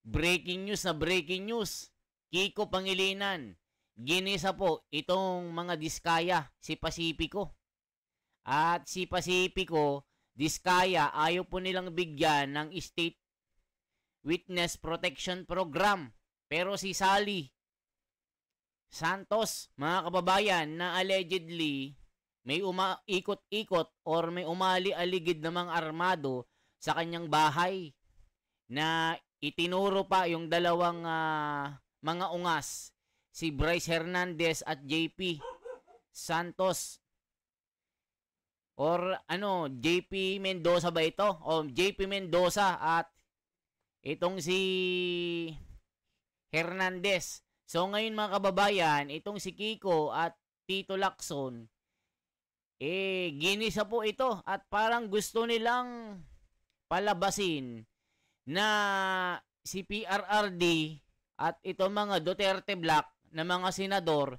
Breaking news na breaking news. Kiko Pangilinan. Ginisa po itong mga diskaya, si Pacifico. At si Pacifico, diskaya, ayaw po nilang bigyan ng State Witness Protection Program. Pero si Sally Santos, mga kababayan, na allegedly may ikot-ikot or may umali-aligid namang armado sa kanyang bahay na itinuro pa yung dalawang mga ungas, si Bryce Hernandez at JP Santos or JP Mendoza ba ito? O JP Mendoza at itong si Hernandez. So ngayon mga kababayan, itong si Kiko at Tito Lacson, ginisa po ito at parang gusto nilang palabasin na si PRRD at itong mga Duterte Black na mga senador,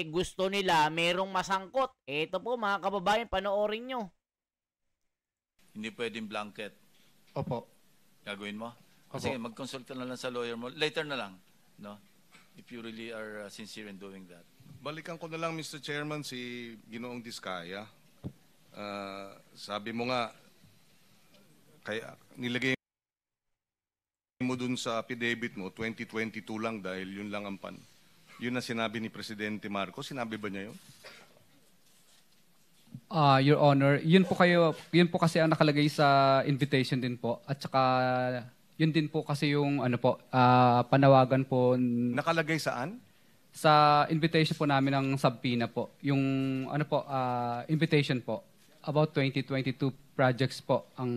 gusto nila merong masangkot. Ito po mga kababayan, panoorin nyo. Hindi pwedeng blanket. Opo. Gagawin mo? Opo. Sige, mag-consult ka na lang sa lawyer mo. Later na lang, no? If you really are sincere in doing that. Balikan ko na lang, Mr. Chairman, si Ginoong Diskaya. Sabi mo nga, kaya nilagay mo dun sa affidavit mo, 2022 lang dahil yun lang ang yun na sinabi ni Presidente Marcos. Sinabi ba niya yun? Your Honor, yun po kasi ang nakalagay sa invitation din po. At saka yun din po kasi yung panawagan po. Nakalagay saan? Sa invitation po namin ng subpoena po. Yung invitation po. About 2022 projects po ang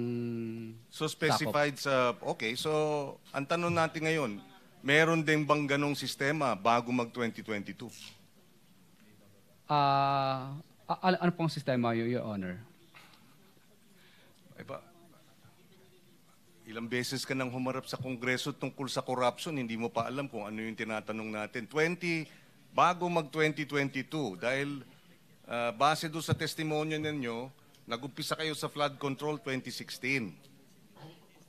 So specified sa, okay, so ang tanong natin ngayon, meron din bang ganong sistema bago mag-2022? Ano pong sistema, Your Honor? Ilang beses ka nang humarap sa Kongreso tungkol sa corruption, hindi mo pa alam kung ano yung tinatanong natin. Bago mag-2022, dahil base doon sa testimonya ninyo, nag-umpisa kayo sa flood control 2016.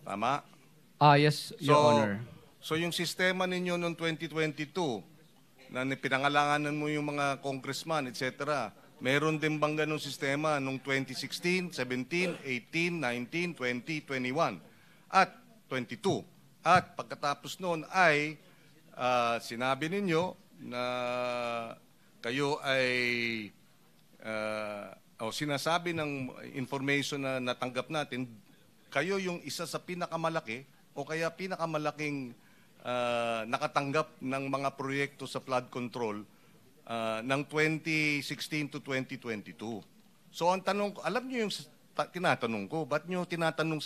Tama? Yes, Your Honor. So yung sistema ninyo noong 2022, na pinangalanganan mo yung mga congressman, etc., meron din bang ganong sistema noong 2016, 17, 18, 19, 20, 21, at 22? At pagkatapos noon ay sinabi ninyo na kayo ay sinasabi ng information na natanggap natin, kayo yung isa sa pinakamalaki o kaya pinakamalaking nakatanggap ng mga proyekto sa flood control ng 2016 to 2022. So ang tanong, alam niyo yung tinatanong ko, ba't niyo tinatanong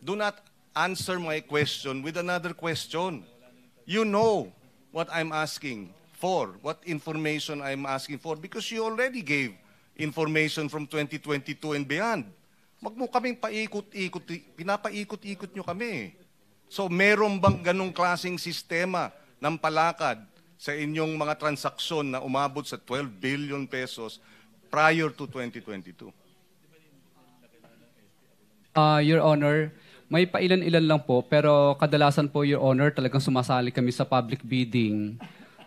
do not answer my question with another question. You know what I'm asking for, what information I'm asking for, because you already gave information from 2022 and beyond. Wag mo kaming paikot-ikot, pinapaikot-ikot nyo kami. So meron bang ganong klaseng sistema ng palakad sa inyong mga transaksyon na umabot sa 12 billion pesos prior to 2022? Your Honor, may pailan-ilan lang po, pero kadalasan po, Your Honor, talagang sumasali kami sa public bidding.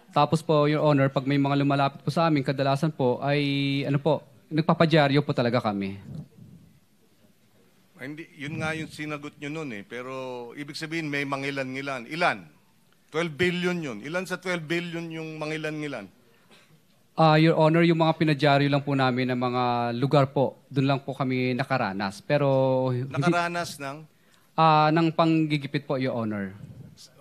Tapos po, Your Honor, pag may mga lumalapit po sa amin, kadalasan po ay, nagpapadyaryo po talaga kami. Hindi, yun nga yung sinagot nyo nun eh. Pero ibig sabihin may mangilan-ngilan. Ilan? 12 billion yun. Ilan sa 12 billion yung mangilan-ngilan? Your Honor, yung mga pinadyaryo lang po namin ng mga lugar po, doon lang po kami nakaranas. Pero nakaranas ng? Ng panggigipit po, Your Honor.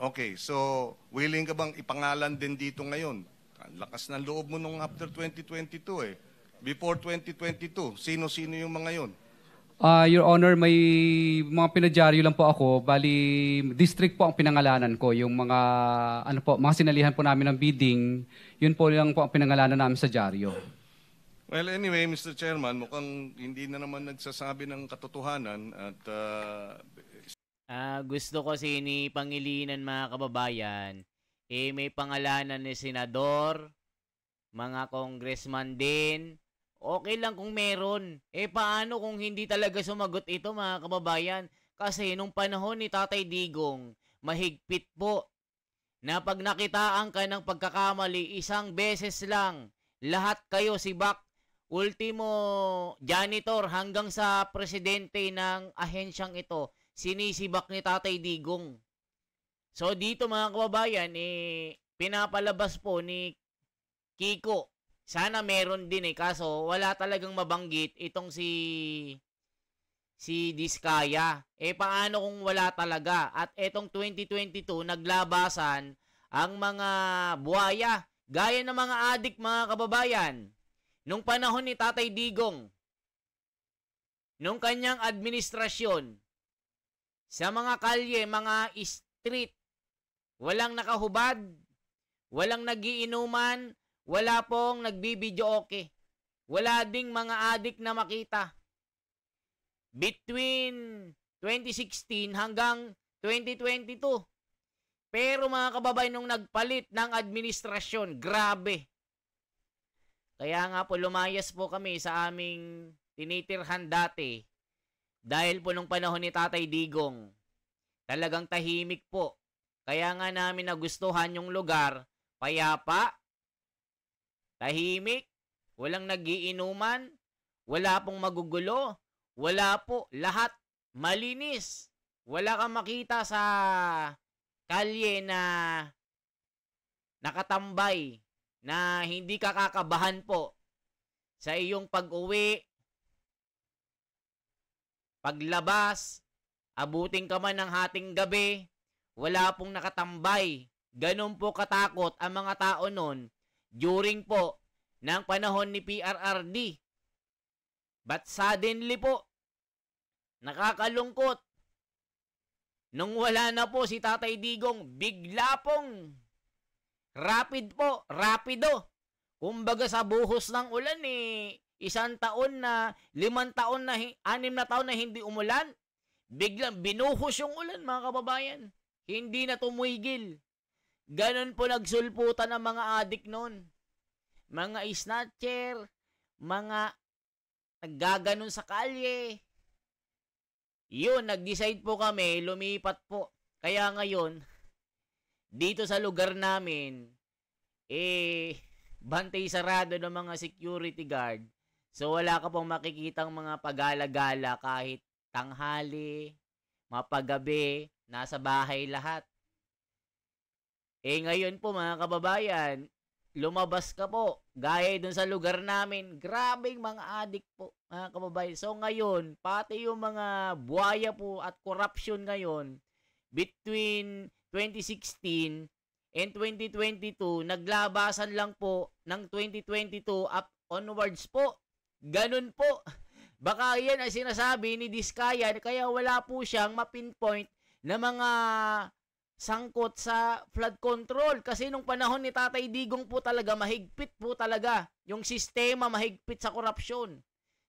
Okay, so willing ka bang ipangalan din dito ngayon? Ang lakas ng loob mo nung after 2022 eh. Before 2022, sino-sino yung mga yun? Your Honor, may mga pinadyaryo lang po ako. Bali, district po ang pinangalanan ko. Yung mga, mga sinalihan po namin ng bidding, yun po lang po ang pinangalanan namin sa dyaryo. Well, anyway, Mr. Chairman, mukhang hindi na naman nagsasabi ng katotohanan at gusto ko ni Pangilinan, mga kababayan, may pangalanan ni senador, mga congressman din. Okay lang kung meron. Paano kung hindi talaga sumagot ito, mga kababayan? Kasi nung panahon ni Tatay Digong, mahigpit po na pag nakitaan ka ng pagkakamali, isang beses lang, lahat kayo sibak, ultimo janitor hanggang sa presidente ng ahensyang ito, sinisibak ni Tatay Digong. So dito mga kababayan, pinapalabas po ni Kiko. Sana meron din kaso wala talagang mabanggit itong si Diskaya. Paano kung wala talaga? At etong 2022, naglabasan ang mga buhaya. Gaya ng mga adik, mga kababayan. Nung panahon ni Tatay Digong, nung kanyang administrasyon, sa mga kalye, mga street, walang nakahubad, walang nagiinuman, wala pong nagbibidyoke. Wala ding mga adik na makita. Between 2016 hanggang 2022. Pero mga kababayan, nung nagpalit ng administrasyon, grabe. Kaya nga po, lumayas po kami sa aming tinitirhan dati. Dahil po nung panahon ni Tatay Digong, talagang tahimik po. Kaya nga namin nagustuhan yung lugar, payapa, tahimik, walang nagiinuman, wala pong magugulo, wala po, lahat malinis. Wala kang makita sa kalye na nakatambay, na hindi ka kakabahan po sa iyong pag-uwi, paglabas, abuting ka man ng hating gabi, wala pong nakatambay. Ganun po katakot ang mga tao nun during po ng panahon ni PRRD. But suddenly po, nakakalungkot, nung wala na po si Tatay Digong, bigla pong rapido. Kumbaga sa buhos ng ulan 1 taon na, 5 taon na, 6 na taon na hindi umulan. Biglang binuhos yung ulan, mga kababayan. Hindi na tumigil. Ganon po nagsulputan ng mga adik noon. Mga snatcher, mga naggaganon sa kalye. Yun, nag-decide po kami, lumipat po. Kaya ngayon, dito sa lugar namin, bantay sarado ng mga security guard. So wala ka pong makikitang mga pagala-gala kahit tanghali, mapagabi, nasa bahay lahat. Ngayon po mga kababayan, lumabas ka po, gaya dun sa lugar namin, grabing mga adik po, mga kababayan. So ngayon, pati yung mga buhaya po at corruption ngayon, between 2016 and 2022, naglabasan lang po ng 2022 up onwards po. Ganun po. Baka yan ay sinasabi ni Diskaya, kaya wala po siyang mapinpoint na mga sangkot sa flood control. Kasi nung panahon ni Tatay Digong po talaga, mahigpit po talaga. Yung sistema mahigpit sa korupsyon.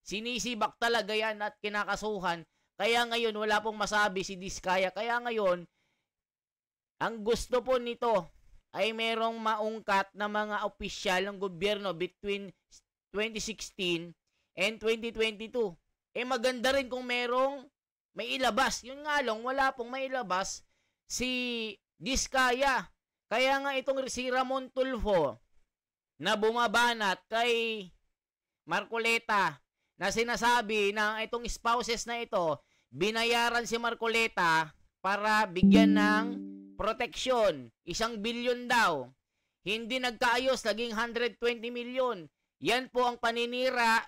Sinisibak talaga yan at kinakasuhan. Kaya ngayon, wala pong masabi si Diskaya. Kaya ngayon, ang gusto po nito ay merong maungkat na mga opisyal ng gobyerno between 2016 and 2022. Maganda rin kung merong may ilabas. Yun nga lang, wala pong may ilabas si Diskaya. Kaya nga itong si Ramon Tulfo na bumabanat kay Marcoleta na sinasabi na itong spouses na ito, binayaran si Marcoleta para bigyan ng proteksyon. 1 bilyon daw. Hindi nagkaayos, naging 120 milyon. Yan po ang paninira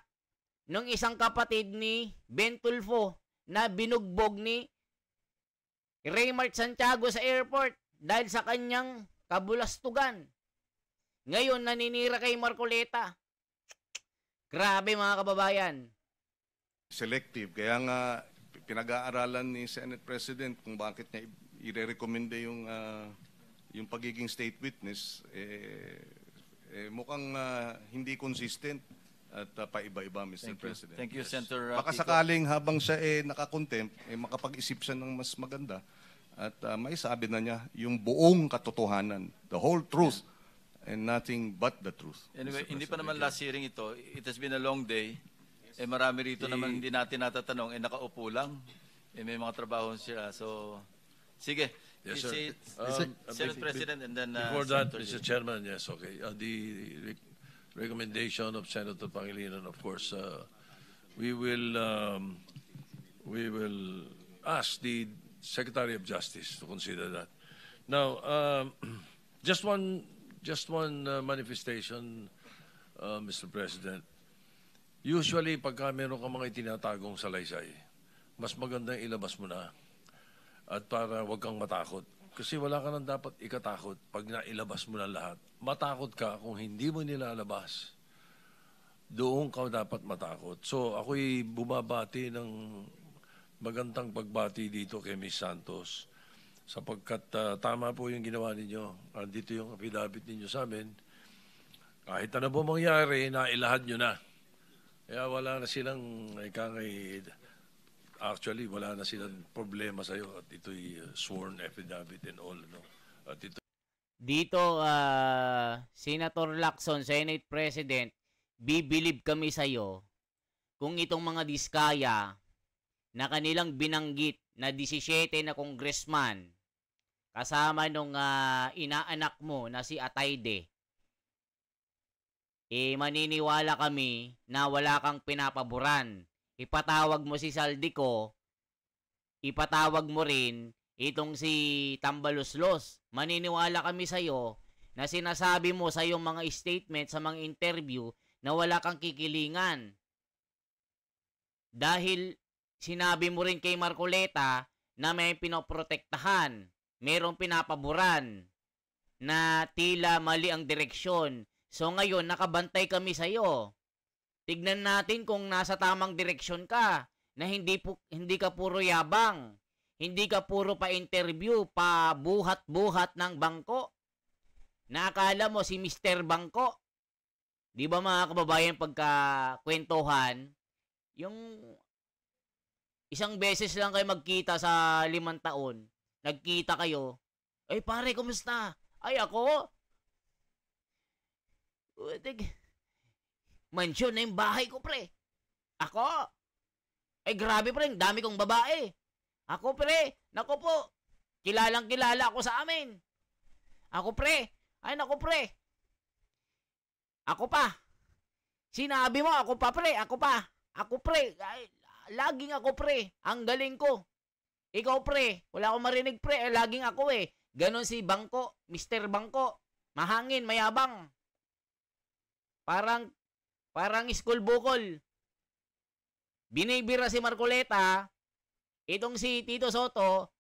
ng isang kapatid ni Ben Tulfo na binugbog ni Raymart Santiago sa airport dahil sa kanyang kabulastugan. Ngayon, naninira kay Marcoleta. Grabe mga kababayan. Selective. Kaya nga, pinag-aaralan ni Senate President kung bakit niya i-recommenda yung pagiging state witness. Mukhang hindi consistent at paiba-iba, Mr. President. Thank you, Senator Baka Kiko. sakaling habang siya nakakontempt, makapag-isip siya ng mas maganda at may sabi na niya yung buong katotohanan, the whole truth, and nothing but the truth. Anyway, Mr. hindi pa President. naman last hearing ito. It has been a long day. Marami rito naman hindi natin natatanong. Nakaupo lang. May mga trabaho sila. So, sige. Yes, You sir. see, Senate President and then Before that, Senator Mr. Chairman, yes, okay. Recommendation of Senator Pangilinan, of course, we will ask the Secretary of Justice to consider that. Now, just one manifestation, Mr. President. Usually, pagka meron ka mga itinatagong salaysay, mas magandang ilabas mo na at para wag kang matakot. Kasi wala ka nang dapat ikatakot pag nailabas mo na lahat. Matakot ka kung hindi mo nilalabas. Doon ka dapat matakot. So, ako'y bumabati ng magandang pagbati dito kay Ms. Santos sapagkat tama po yung ginawa ninyo. Dito yung affidavit ninyo sa amin. Kahit ano po mangyari, nailahad nyo na. Kaya wala na silang actually wala na silang problema sa iyo at ito'y sworn affidavit and all, no. At ito Dito, Senator Lacson, Senate President, bibilib kami sa iyo kung itong mga diskaya na kanilang binanggit na 17 na congressman kasama nung inaanak mo na si Atayde, maniniwala kami na wala kang pinapaboran. Ipatawag mo si Saldico, ipatawag mo rin itong si Tambaluslos. Maniniwala kami sa'yo na sinasabi mo sa iyong mga statement, sa mga interview, na wala kang kikilingan. Dahil sinabi mo rin kay Marcoleta na may pinoprotektahan, mayroong pinapaboran, na tila mali ang direksyon. So ngayon, nakabantay kami sa iyo. Tignan natin kung nasa tamang direksyon ka, na hindi ka puro yabang, hindi ka puro pa-interview, pa buhat-buhat ng bangko. Nakakala mo si Mr. Bangko. Di ba mga kababayan, pagkakwentuhan, yung isang beses lang kayo magkita sa 5 taon, nagkita kayo, ay pare, kumusta? Ay ako, mansyon na yung bahay ko, pre. Ako, ay grabe, pre, ang dami kong babae. Ako, pre, naku po, kilalang kilala ako sa amin. Ako, pre, ay naku, pre. Ako pa. Sinabi mo, ako pa, pre, ako pa. Ako, pre, ay, laging ako, pre. Ang galing ko. Ikaw, pre, wala akong marinig, pre, laging ako eh. Ganon si Bangko, Mr. Bangko. Mahangin, mayabang. Parang school bukol. Binibira si Marcoleta, itong si Tito Soto,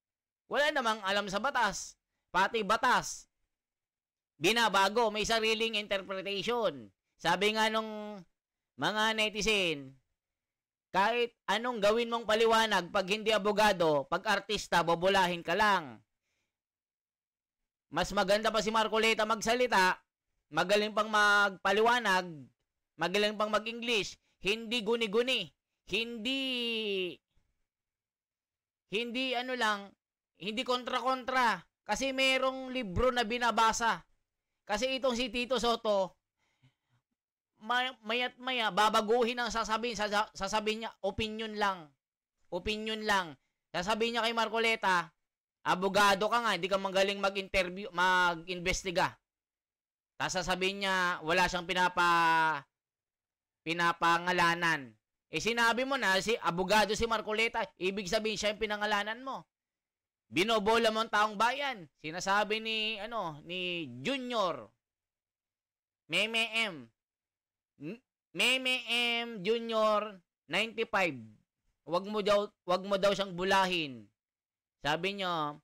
wala namang alam sa batas. Pati batas, binabago, may sariling interpretation. Sabi nga nung mga netizen, kahit anong gawin mong paliwanag, pag hindi abogado, pag artista, bobolahin ka lang. Mas maganda pa si Marcoleta magsalita, magaling pang magpaliwanag, magaling pang mag-English, hindi guni-guni, hindi ano lang, hindi kontra-kontra, kasi merong libro na binabasa. Kasi itong si Tito Soto, maya't maya, babaguhin ang sasabihin niya, opinion lang. Sasabihin niya kay Marcoleta, abogado ka nga, hindi ka magaling mag-interview, mag-investiga. Tapos sasabihin niya, wala siyang pinapangalanan. Sinabi mo na, si abogado si Marcoleta, ibig sabihin siya yung pinangalanan mo. Binobola mo ang taong bayan. Sinasabi ni Junior, Meme M Junior 95. Wag mo daw siyang bulahin. Sabi niyo,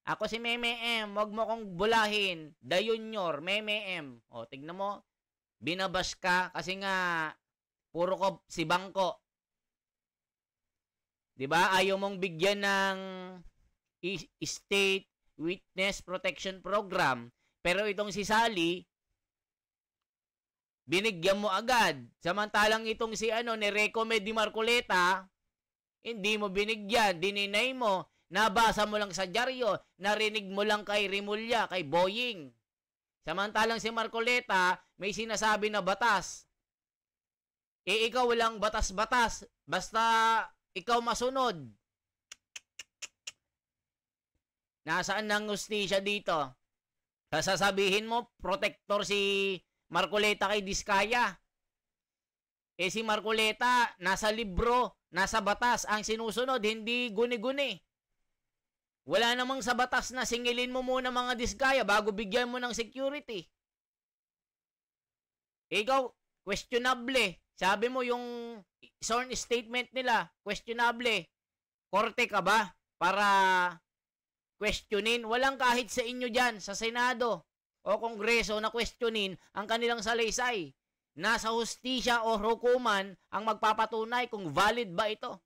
ako si Meme M, wag mo kong bulahin. The Junior, Meme M. O, tignan mo, binabash ka kasi nga puro ko si Bangko. 'Di ba? Ayaw mong bigyan ng State Witness Protection Program, pero itong si Sally binigyan mo agad. Samantalang itong si ni-recommend ni Marcoleta, hindi mo binigyan, dininay mo. Nabasa mo lang sa dyaryo, narinig mo lang kay Rimulya, kay Boying. Samantalang si Marcoleta, may sinasabi na batas. Ikaw walang batas-batas, basta ikaw masunod. Nasaan ang hustisya dito? Sasabihin mo, protector si Marcoleta kay Diskaya. Eh si Marcoleta, nasa libro, nasa batas ang sinusunod, hindi guni-guni. Wala namang sa batas na singilin mo muna mga Diskaya bago bigyan mo ng security. Ikaw, questionable. Sabi mo yung sworn statement nila, questionable. Korte ka ba para questionin? Walang kahit sa inyo dyan, sa Senado o Kongreso na questionin ang kanilang salaysay. Nasa hustisya o hukuman ang magpapatunay kung valid ba ito.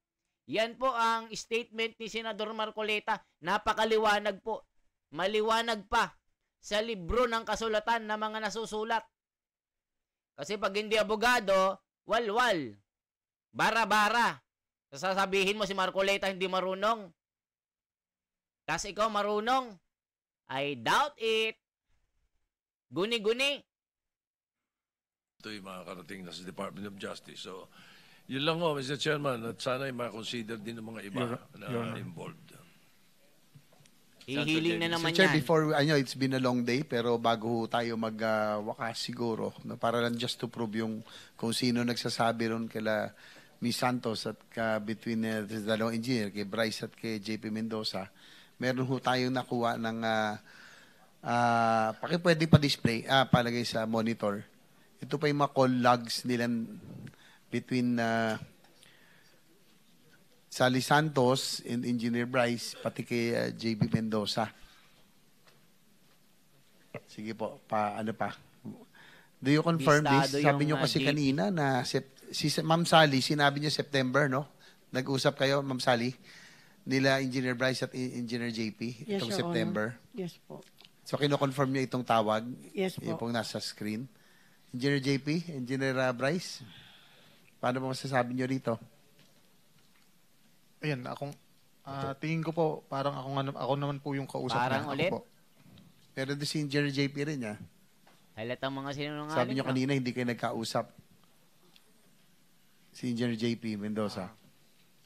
Yan po ang statement ni Senador Marcoleta. Napakaliwanag po. Maliwanag pa sa libro ng kasulatan ng mga nasusulat. Kasi pag hindi abogado, walwal. Bara-bara. Sasabihin mo si Marcoleta hindi marunong. Kasi ikaw marunong. I doubt it. Guni-guni. Ito yung mga karating na sa Department of Justice. So, yun lang ho, Mr. Chairman, at sana ay ma-consider din ng mga iba na involved. Hihiling na naman Sir, yan. before, I know it's been a long day, pero bago tayo magwakas siguro, no, para lang just to prove yung kung sino nagsasabi ron kila Miss Santos at between the dalawang engineer, kay Bryce at kay JP Mendoza, meron ho tayong nakuha ng pwede pa-display, palagay sa monitor. Ito pa yung mga call logs nila between Sally Santos and Engineer Bryce, pati kay JB Mendoza. Sige po, ano pa? Do you confirm Bistado this? Sabi yung, nyo kasi JB. kanina na si Ma'am Sally, sinabi niya September, no? Nag-usap kayo, Ma'am Sally, nila Engineer Bryce at Engineer JP, Yes, itong Your September. Honor. Yes po. So, kino-confirm niyo itong tawag? Yes po. Yung pong nasa screen. Engineer JP, Engineer Bryce, paano mo masasabi niyo rito? Ayan, tingin ko po, parang ako naman po yung kausap Parang niya. ulit? Ako po. Pero doon si Engineer JP rin, ha? Halatang mga sinungaling. Sabi niyo kanina, hindi kayo nagkausap. Si Engineer JP Mendoza.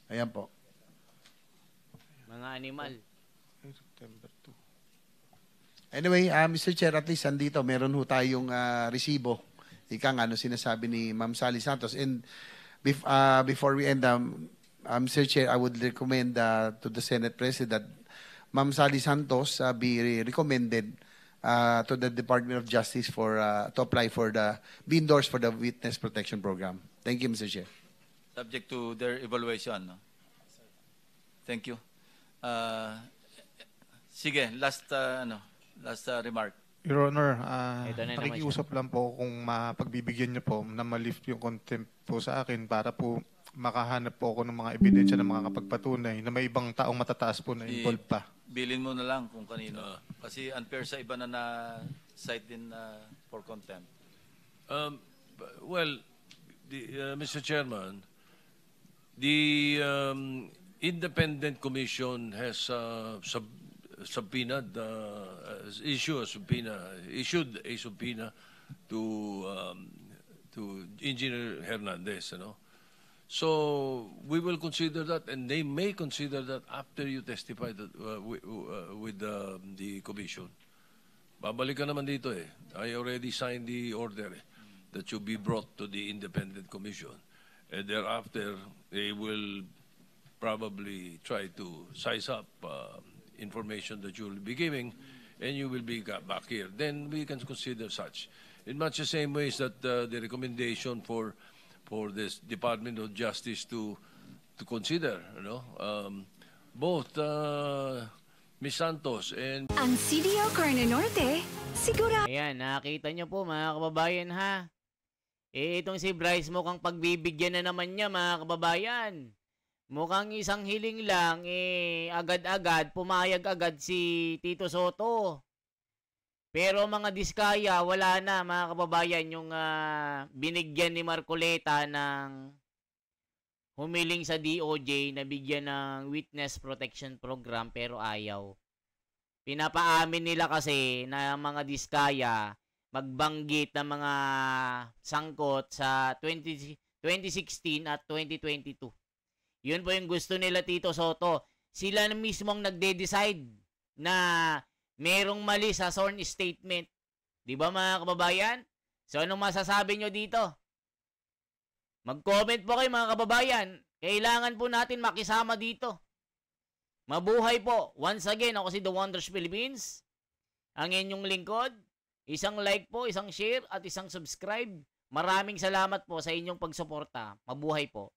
Ayan po. Mga animal. September 2. Anyway, Mr. Chair, at least andito, meron ho tayong resibo. Ika nga, ano sinasabi ni Ma'am Sally Santos. And before we end, Mr. Chair, I would recommend to the Senate President, Ma'am Sally Santos be recommended to the Department of Justice for to apply for be endorsed for the Witness Protection Program. Thank you, Mr. Chair. Subject to their evaluation. No? Thank you. Sige, last remark. Your Honor, Ito na naman nakikiusap lang po kung mapagbibigyan niyo po na ma-lift yung contempt po sa akin para po makahanap po ako ng mga ebidensya na makakapagpatunay na may ibang taong matataas po na involved pa. Bilin mo na lang kung kanino. Kasi unfair sa iba na cite din for contempt. Well, Mr. Chairman, the Independent Commission has subpoenaed, issued a subpoena to Engineer Hernandez, you know. So we will consider that, and they may consider that after you testify that, with the commission. Babalik ka naman dito eh. I already signed the order that you be brought to the Independent Commission, and thereafter they will probably try to size up information that you will be giving, and you will be back here. Then we can consider such. In much the same ways that the recommendation for this Department of Justice to consider, you know, both Ms. Santos and Ang CDO Corner Norte, siguro. Ayan, nakita nyo po mga kababayan ha. Itong si Bryce mukhang pagbibigyan na naman niya mga kababayan. Mukhang isang hiling lang, agad-agad, pumayag agad si Tito Soto. Pero mga Diskaya, wala na mga kababayan yung binigyan ni Marcoleta ng humiling sa DOJ na bigyan ng Witness Protection Program pero ayaw. Pinapaamin nila kasi na mga Diskaya magbanggit ng mga sangkot sa 2016 at 2022. Yun po yung gusto nila Tito Soto. Sila na mismong nagde-decide na merong mali sa sworn statement. Di ba mga kababayan? So anong masasabi nyo dito? Mag-comment po kayo mga kababayan. Kailangan po natin makisama dito. Mabuhay po. Once again, ako si The Wonders Philippines. Ang inyong lingkod. Isang like po, isang share, at isang subscribe. Maraming salamat po sa inyong pagsuporta. Mabuhay po.